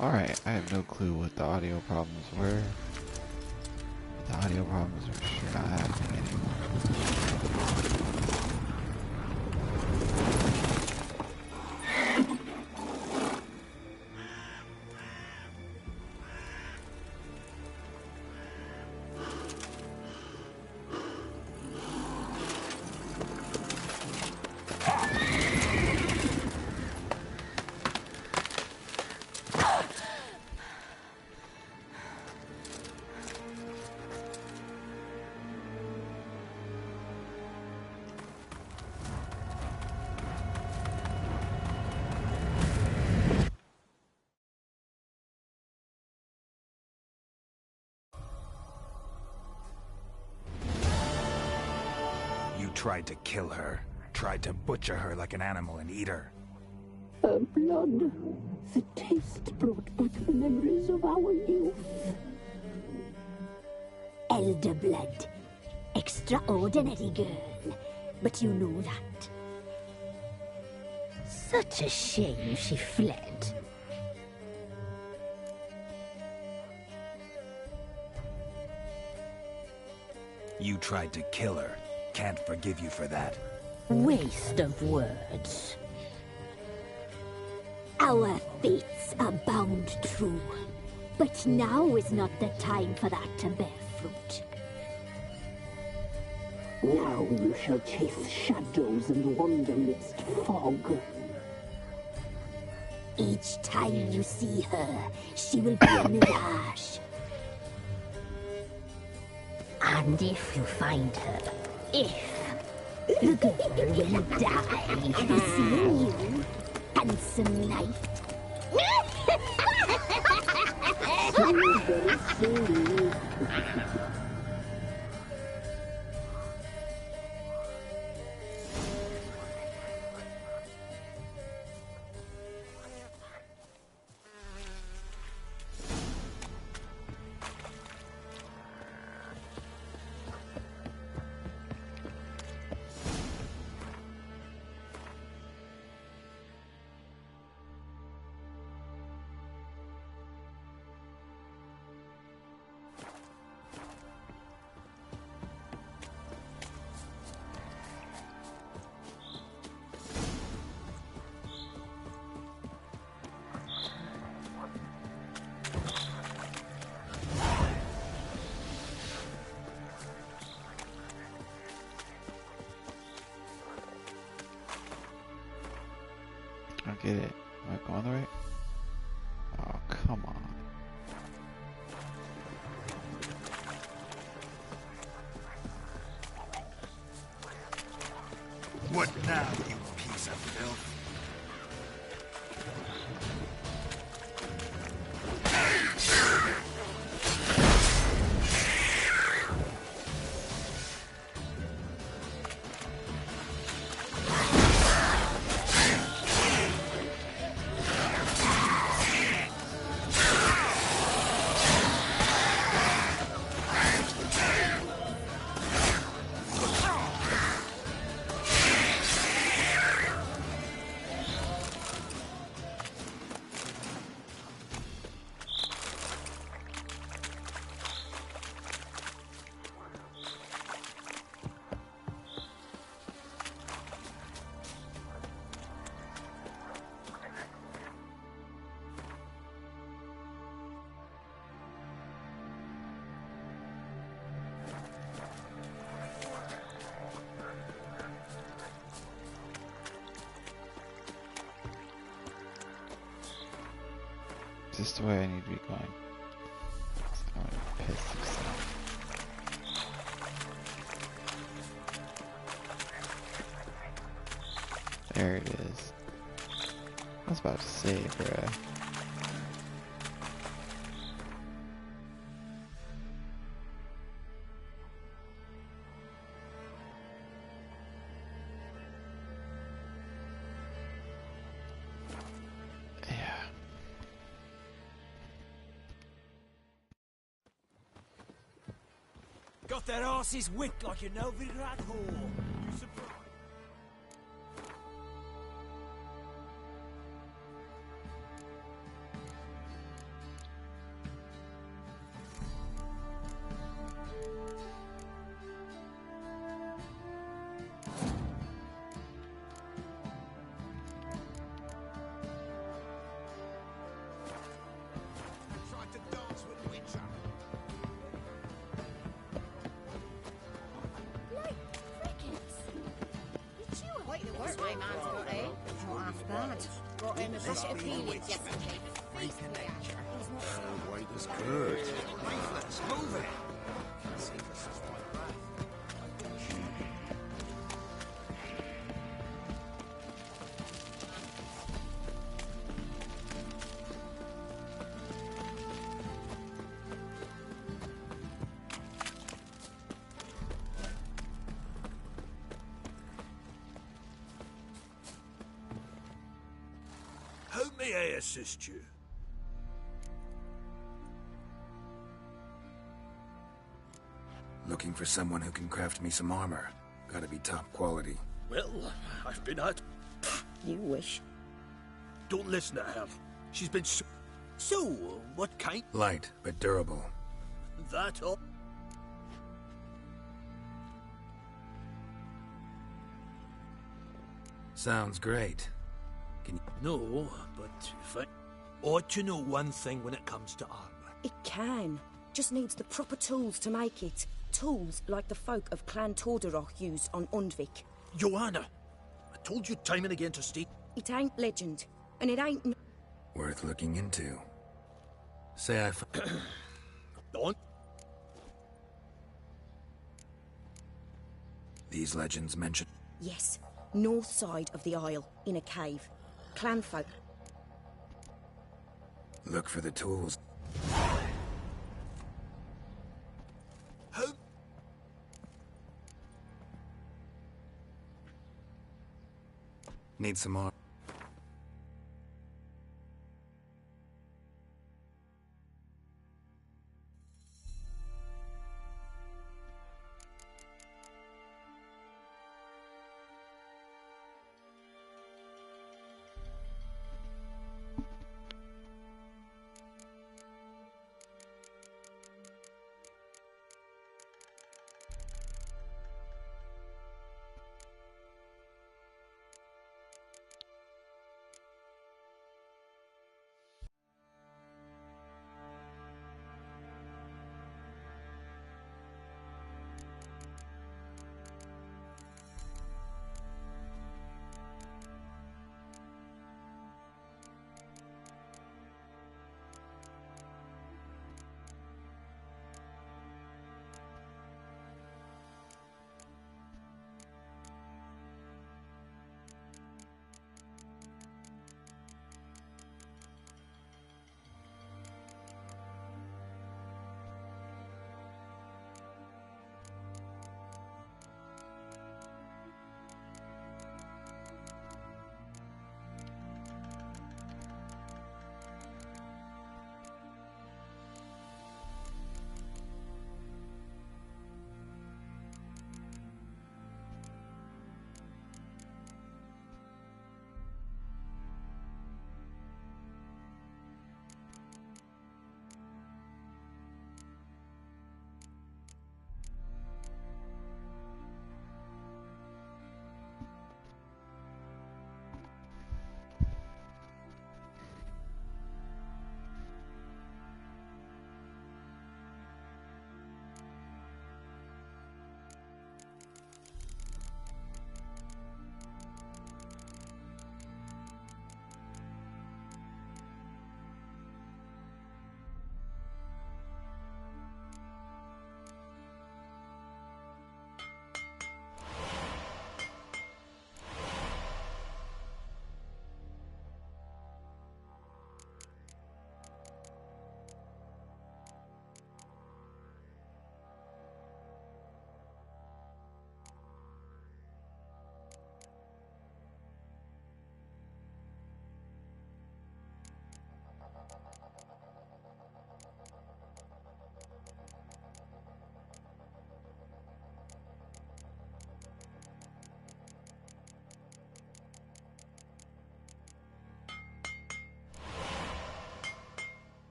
Alright, I have no clue what the audio problems were. The audio problems are sure not happening anymore. Tried to kill her. Tried to butcher her like an animal and eat her. Her blood. The taste brought back the memories of our youth. Elder blood. Extraordinary girl. But you know that. Such a shame she fled. You tried to kill her. Can't forgive you for that. Waste of words. Our fates are bound true. But now is not the time for that to bear fruit. Now you shall chase shadows and wander midst fog. Each time you see her, she will be a mirage. And if you find her, the girl will die. Seeing you, handsome knight. I get it. Am I going the right? Oh, come on. What now, you piece of filth? Is this the way I need to be going? I'm gonna piss this off. There it is. I was about to say, bruh. Got that arse's wick like a Novigrad whore. bad. Brought in a bucket of peanuts yesterday. White as curd. Let's move it. How may I assist you? Looking for someone who can craft me some armor. Gotta be top quality. Well, I've been at... You wish. Don't listen to her. She's been so, what kind? Light, but durable. That all? Sounds great. Can you... No, but if I... Ought to know one thing when it comes to armor. It can. Just needs the proper tools to make it. Tools like the folk of Clan Tordarroch used on Undvik. Joanna, I told you time and again to stay... It ain't legend, and it ain't... Worth looking into. Say I... Don't. These legends mention... Yes, north side of the Isle, in a cave. Clan folk. Look for the tools. How... Need some more.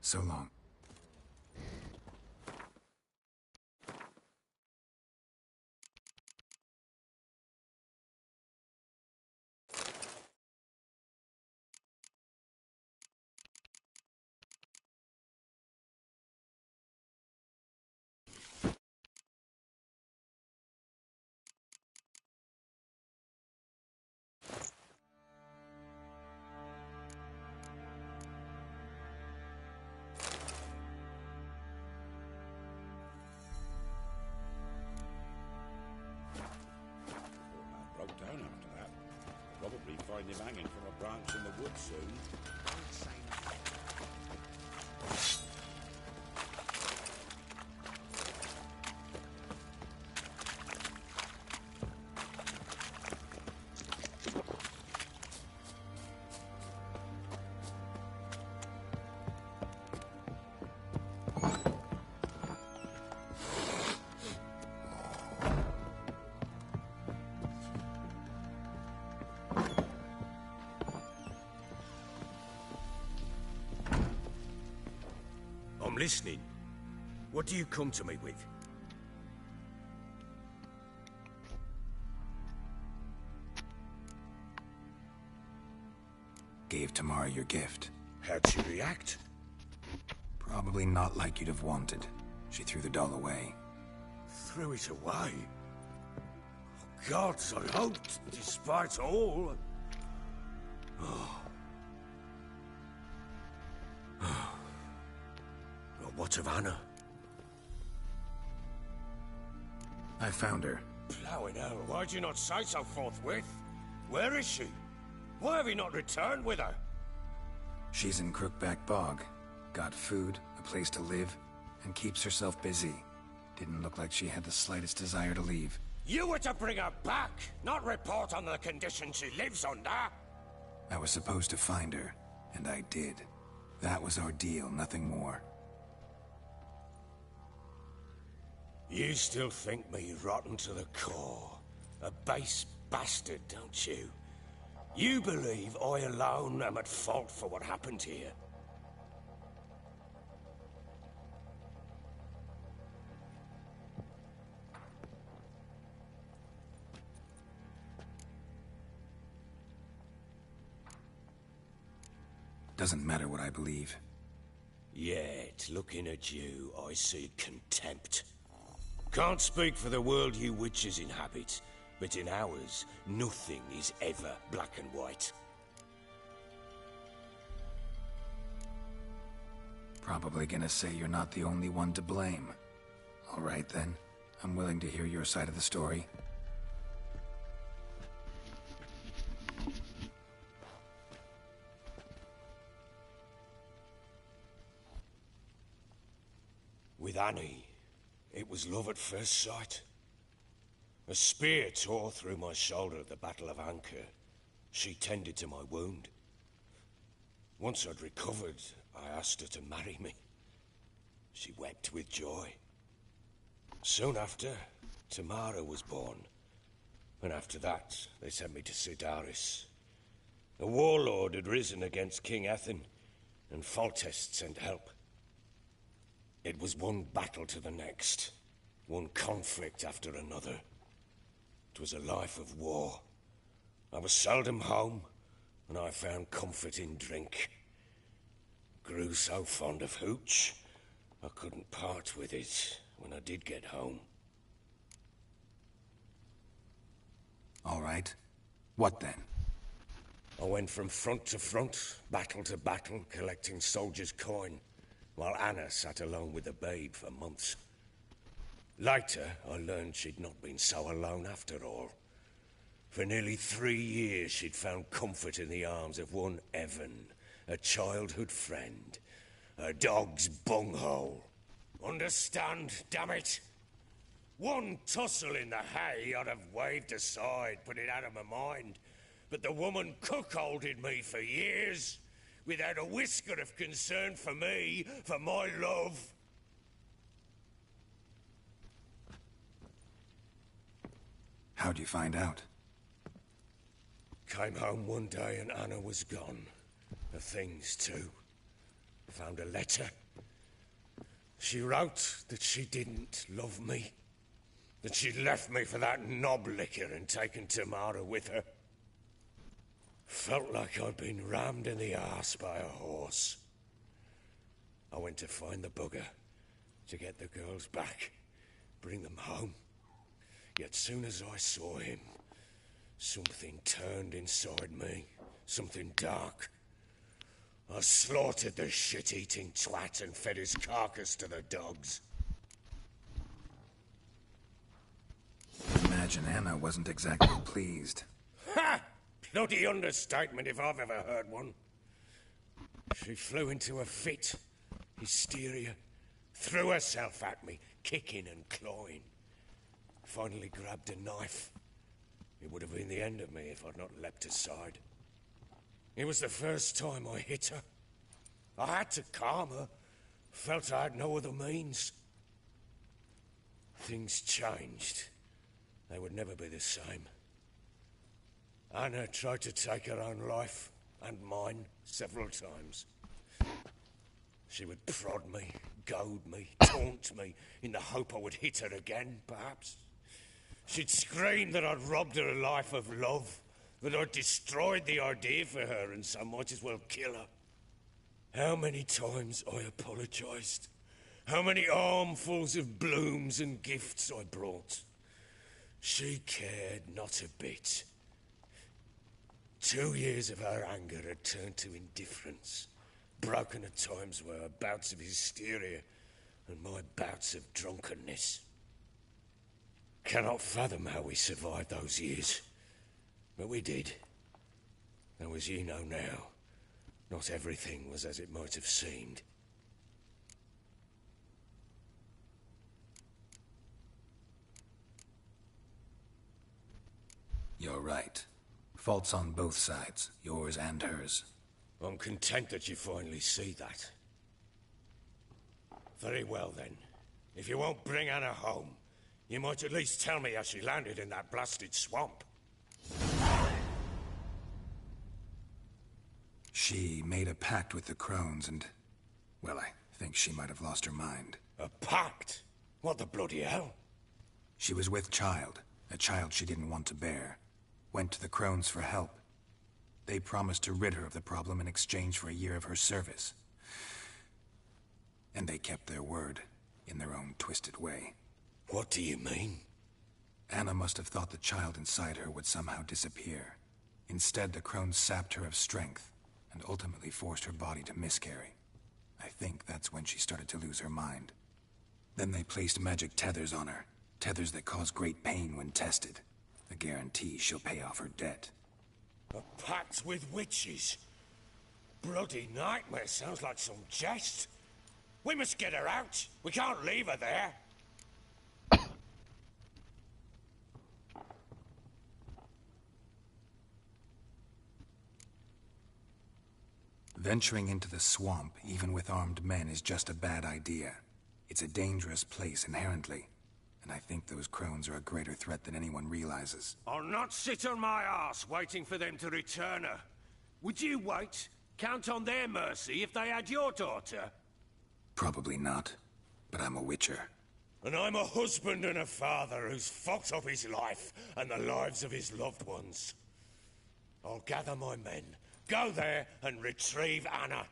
So long. Broke down after that. Probably find him hanging from a branch in the woods soon. I'm listening. What do you come to me with? Gave Tamara your gift. How'd she react? Probably not like you'd have wanted. She threw the doll away. Threw it away? Oh, gods, I hoped, despite all... Well, what of Anna? I found her. Plowing hell, why'd you not say so forthwith? Where is she? Why have you not returned with her? She's in Crookback Bog. Got food, a place to live, and keeps herself busy. Didn't look like she had the slightest desire to leave. You were to bring her back, not report on the conditions she lives under. I was supposed to find her, and I did. That was our deal, nothing more. You still think me rotten to the core. A base bastard, don't you? You believe I alone am at fault for what happened here. Doesn't matter what I believe. Yet, looking at you, I see contempt. Can't speak for the world you witches inhabit, but in ours, nothing is ever black and white. Probably gonna say you're not the only one to blame. All right then, I'm willing to hear your side of the story. With Annie, it was love at first sight. A spear tore through my shoulder at the Battle of Anchor. She tended to my wound. Once I'd recovered, I asked her to marry me. She wept with joy. Soon after, Tamara was born. And after that, they sent me to Sidaris. A warlord had risen against King Ethan, and Foltest sent help. It was one battle to the next, one conflict after another. It was a life of war. I was seldom home, and I found comfort in drink. Grew so fond of hooch, I couldn't part with it when I did get home. All right. What then? I went from front to front, battle to battle, collecting soldiers' coin, while Anna sat alone with the babe for months. Later, I learned she'd not been so alone after all. For nearly 3 years, she'd found comfort in the arms of one Evan, a childhood friend. A dog's bunghole. Understand, damn it? One tussle in the hay I'd have waved aside, put it out of my mind. But the woman cuckolded me for years, without a whisker of concern for me, for my love. How'd you find out? Came home one day and Anna was gone. Her things too. found a letter. She wrote that she didn't love me, that she'd left me for that knob licker and taken Tamara with her. Felt like I'd been rammed in the arse by a horse. I went to find the bugger, to get the girls back, bring them home. Yet soon as I saw him, something turned inside me, something dark. I slaughtered the shit-eating twat and fed his carcass to the dogs. Imagine Anna wasn't exactly pleased. Ha! Bloody understatement if I've ever heard one. She flew into a fit, hysteria, threw herself at me, kicking and clawing. Finally grabbed a knife. It would have been the end of me if I'd not leapt aside. It was the first time I hit her. I had to calm her. Felt I had no other means. Things changed. They would never be the same. Anna tried to take her own life, and mine, several times. She would prod me, goad me, taunt me, in the hope I would hit her again, perhaps. She'd scream that I'd robbed her life of love, that I'd destroyed the idea for her, and so might as well kill her. How many times I apologized. How many armfuls of blooms and gifts I brought. She cared not a bit. 2 years of her anger had turned to indifference, broken at times were her bouts of hysteria and my bouts of drunkenness. Cannot fathom how we survived those years, but we did. Though as you know now, not everything was as it might have seemed. You're right. Faults on both sides, yours and hers. I'm content that you finally see that. Very well then. If you won't bring Anna home, you might at least tell me how she landed in that blasted swamp. She made a pact with the Crones and... well, I think she might have lost her mind. A pact? What the bloody hell? She was with child, a child she didn't want to bear. Went to the Crones for help. They promised to rid her of the problem in exchange for a year of her service. And they kept their word, in their own twisted way. What do you mean? Anna must have thought the child inside her would somehow disappear. Instead, the Crones sapped her of strength, and ultimately forced her body to miscarry. I think that's when she started to lose her mind. Then they placed magic tethers on her, tethers that cause great pain when tested. A guarantee she'll pay off her debt. A pact with witches? Bloody nightmare, sounds like some jest. We must get her out. We can't leave her there. Venturing into the swamp, even with armed men, is just a bad idea. It's a dangerous place inherently. And I think those Crones are a greater threat than anyone realizes. I'll not sit on my arse waiting for them to return her. Would you wait? Count on their mercy if they had your daughter? Probably not. But I'm a witcher. And I'm a husband and a father who's fucked up his life and the lives of his loved ones. I'll gather my men, go there and retrieve Anna.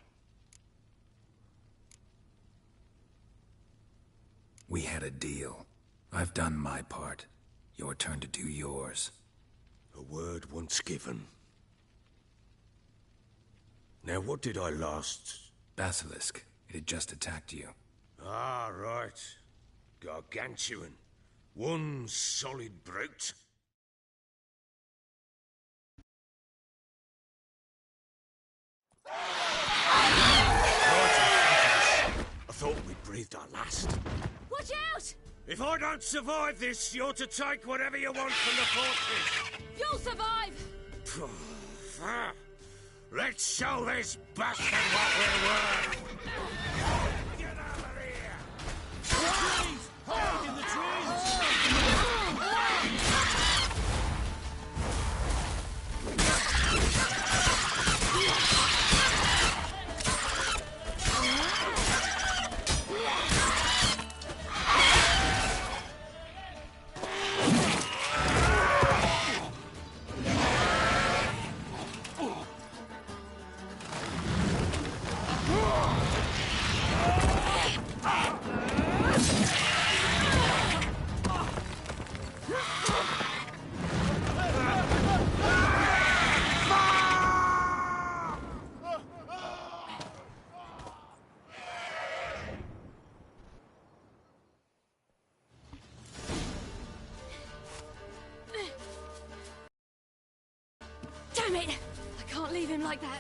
We had a deal. I've done my part. Your turn to do yours. A word once given. Now what did I last... Basilisk. It had just attacked you. Ah, right. Gargantuan. One solid brute. I thought we breathed our last. Watch out! If I don't survive this, you're to take whatever you want from the fortress. You'll survive! Let's show this bastard what we're worth! Get out of here! Trees! Hide in the trees! Damn it! I can't leave him like that.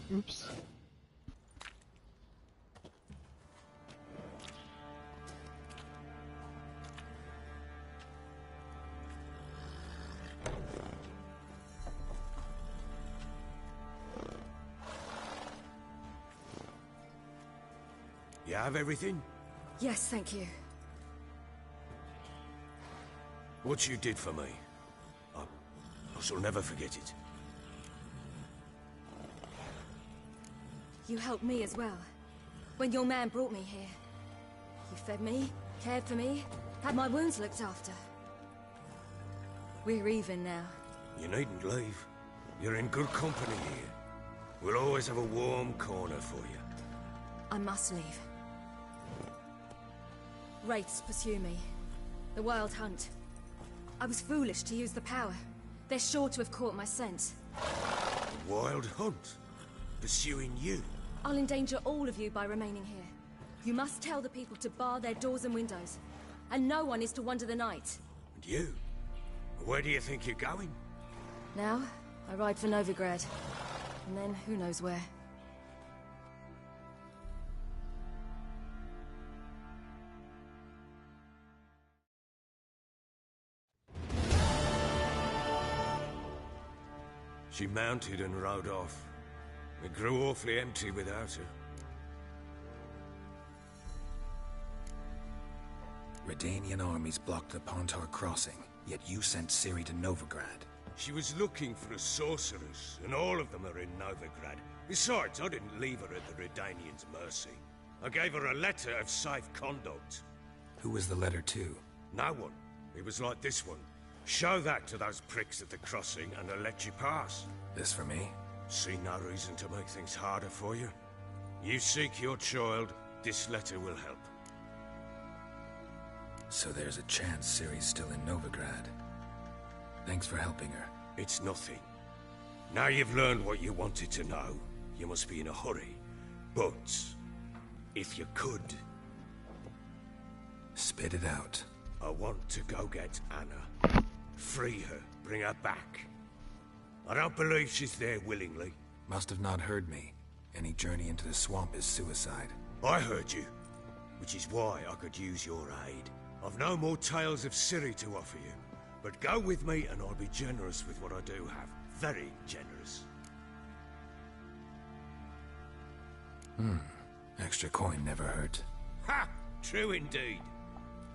Oops. You have everything? Yes, thank you. What you did for me, I shall never forget it. You helped me as well. When your man brought me here. You fed me, cared for me, had my wounds looked after. We're even now. You needn't leave. You're in good company here. We'll always have a warm corner for you. I must leave. Wraiths pursue me. The Wild Hunt. I was foolish to use the power. They're sure to have caught my scent. The Wild Hunt? Pursuing you? I'll endanger all of you by remaining here. You must tell the people to bar their doors and windows. And no one is to wander the night. And you? Where do you think you're going? Now, I ride for Novigrad. And then, who knows where. She mounted and rode off. It grew awfully empty without her. Redanian armies blocked the Pontar crossing, yet you sent Ciri to Novigrad. She was looking for a sorceress, and all of them are in Novigrad. Besides, I didn't leave her at the Redanians' mercy. I gave her a letter of safe conduct. Who was the letter to? No one. It was like this one. Show that to those pricks at the crossing, and they'll let you pass. This for me? See no reason to make things harder for you. You seek your child, this letter will help. So there's a chance Ciri's still in Novigrad. Thanks for helping her. It's nothing. Now you've learned what you wanted to know, you must be in a hurry. But, if you could... Spit it out. I want to go get Anna. Free her, bring her back. I don't believe she's there willingly. Must have not heard me. Any journey into the swamp is suicide. I heard you, which is why I could use your aid. I've no more tales of Ciri to offer you, but go with me and I'll be generous with what I do have. Very generous. Extra coin never hurt. Ha! True indeed.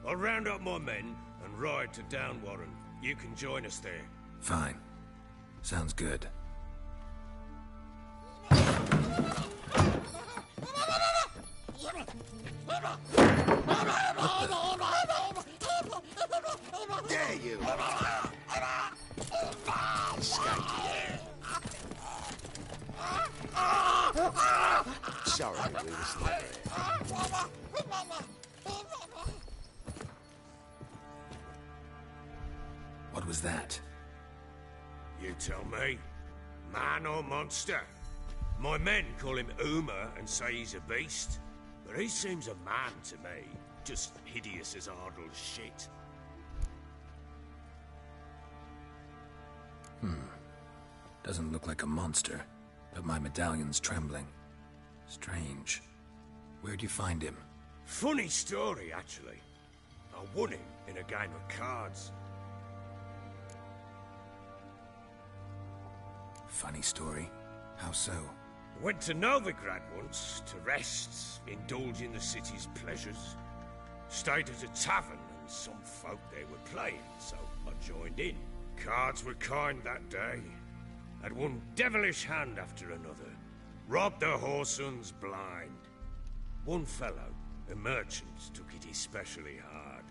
I'll round up my men and ride to Downwarren. You can join us there. Fine. Sounds good. Dare you! Sorry, we were slippery. What was that? You tell me. Man or monster? My men call him Uma and say he's a beast. But he seems a man to me. Just hideous as Ardle's shit. Doesn't look like a monster, but my medallion's trembling. Strange. Where'd you find him? Funny story, actually. I won him in a game of cards. Funny story? How so? Went to Novigrad once to rest, indulge in the city's pleasures. Stayed at a tavern and some folk there were playing, so I joined in. Cards were kind that day. Had one devilish hand after another. Robbed the Whoresun's blind. One fellow, a merchant, took it especially hard.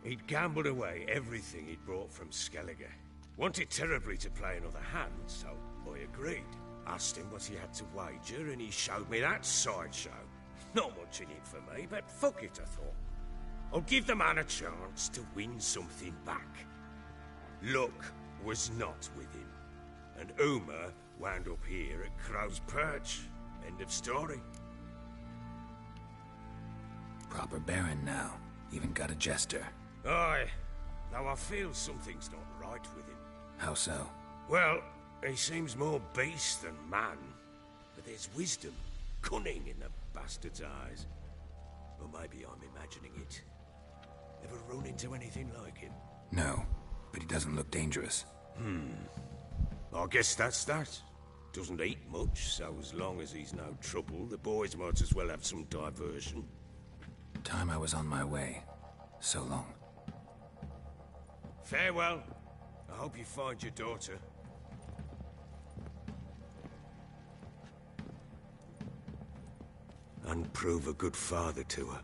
He'd gambled away everything he'd brought from Skellige. Wanted terribly to play another hand, so I agreed. Asked him what he had to wager, and he showed me that sideshow. Not much in it for me, but fuck it, I thought. I'll give the man a chance to win something back. Luck was not with him, and Uma wound up here at Crow's Perch. End of story. Proper baron now. Even got a jester. Aye, though I feel something's not right with him. How so? Well, he seems more beast than man, but there's wisdom, cunning in the bastard's eyes. Or maybe I'm imagining it. Ever run into anything like him? No, but he doesn't look dangerous. I guess that's that. Doesn't eat much, so as long as he's no trouble, the boys might as well have some diversion. Time I was on my way. So long. Farewell. I hope you find your daughter. And prove a good father to her.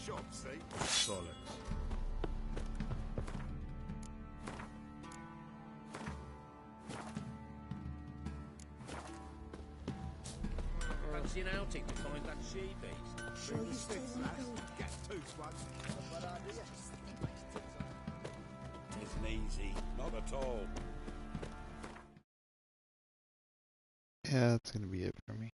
shop, see? Bollocks. Fancy an outing to find that she-beast? Sure you still want to go? Get two once. Isn't easy. Not at all. Yeah, that's gonna be it for me.